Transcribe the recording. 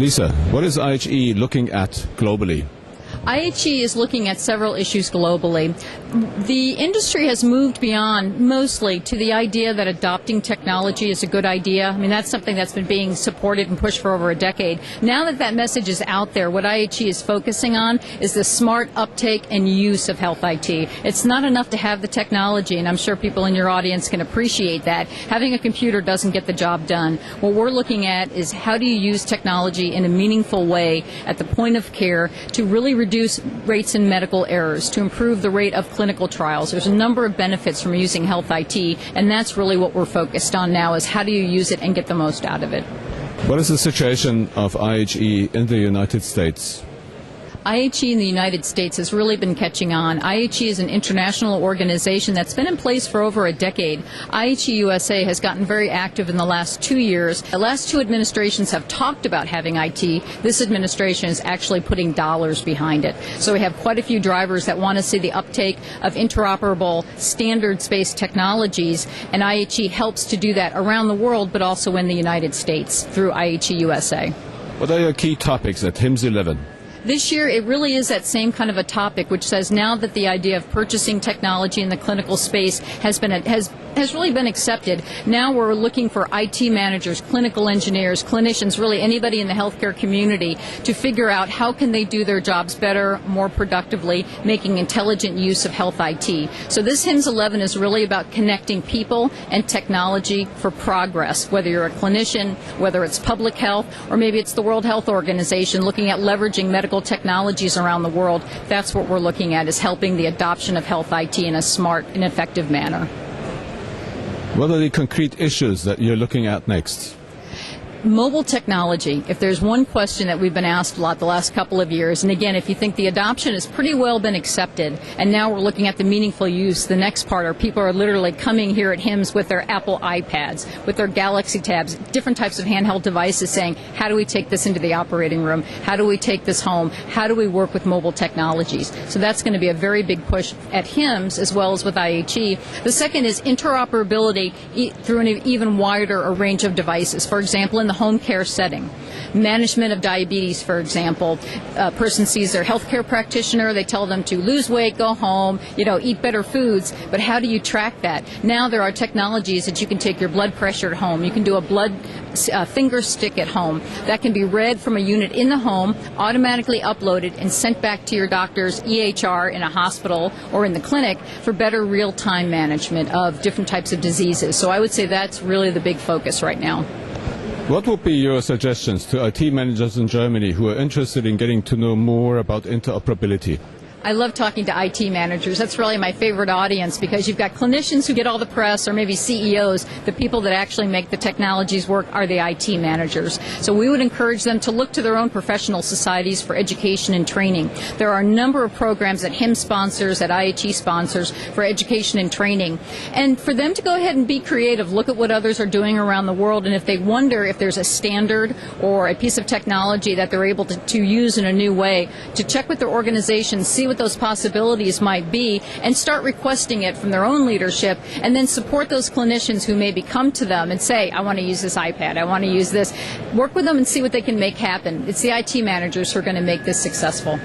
Lisa, what is IHE looking at globally? IHE is looking at several issues globally. The industry has moved beyond mostly to the idea that adopting technology is a good idea. I mean, that's something that's been being supported and pushed for over a decade. Now that that message is out there, what IHE is focusing on is the smart uptake and use of health IT. It's not enough to have the technology, and I'm sure people in your audience can appreciate that. Having a computer doesn't get the job done. What we're looking at is how do you use technology in a meaningful way at the point of care to really reduce rates in medical errors, to improve the rate of clinical trials. There's a number of benefits from using health IT, and that's really what we're focused on now, is how do you use it and get the most out of it. What is the situation of IHE in the United States? IHE in the United States has really been catching on. IHE is an international organization that's been in place for over a decade. IHE USA has gotten very active in the last 2 years. The last two administrations have talked about having IT. This administration is actually putting dollars behind it. So we have quite a few drivers that want to see the uptake of interoperable standards-based technologies, and IHE helps to do that around the world, but also in the United States through IHE USA. What are your key topics at HIMSS11? This year, it really is that same kind of a topic, which says now that the idea of purchasing technology in the clinical space has really been accepted. Now we're looking for IT managers, clinical engineers, clinicians, really anybody in the healthcare community to figure out how can they do their jobs better, more productively, making intelligent use of health IT. So this HIMSS11 is really about connecting people and technology for progress, whether you're a clinician, whether it's public health, or maybe it's the World Health Organization looking at leveraging medical technologies around the world. That's what we're looking at, is helping the adoption of health IT in a smart and effective manner. What are the concrete issues that you're looking at next? Mobile technology, if there's one question that we've been asked a lot the last couple of years, and again, if you think the adoption has pretty well been accepted, and now we're looking at the meaningful use, the next part are people are literally coming here at HIMSS with their Apple iPads, with their Galaxy tabs, different types of handheld devices saying, how do we take this into the operating room? How do we take this home? How do we work with mobile technologies? So that's going to be a very big push at HIMSS as well as with IHE. The second is interoperability through an even wider range of devices. For example, in the home care setting. Management of diabetes, for example. A person sees their healthcare practitioner, they tell them to lose weight, go home, eat better foods, but how do you track that? Now there are technologies that you can take your blood pressure at home. You can do a blood finger stick at home. That can be read from a unit in the home, automatically uploaded, and sent back to your doctor's EHR in a hospital or in the clinic for better real-time management of different types of diseases. So I would say that's really the big focus right now. What would be your suggestions to IT managers in Germany who are interested in getting to know more about interoperability? I love talking to IT managers. That's really my favorite audience, because you've got clinicians who get all the press, or maybe CEOs. The people that actually make the technologies work are the IT managers. So we would encourage them to look to their own professional societies for education and training. There are a number of programs that HIMSS sponsors, that IHE sponsors for education and training. And for them to go ahead and be creative, look at what others are doing around the world, and if they wonder if there's a standard or a piece of technology that they're able to use in a new way, to check with their organization, see what those possibilities might be, and start requesting it from their own leadership, and then support those clinicians who maybe come to them and say, I want to use this iPad, I want to use this. Work with them and see what they can make happen. It's the IT managers who are going to make this successful.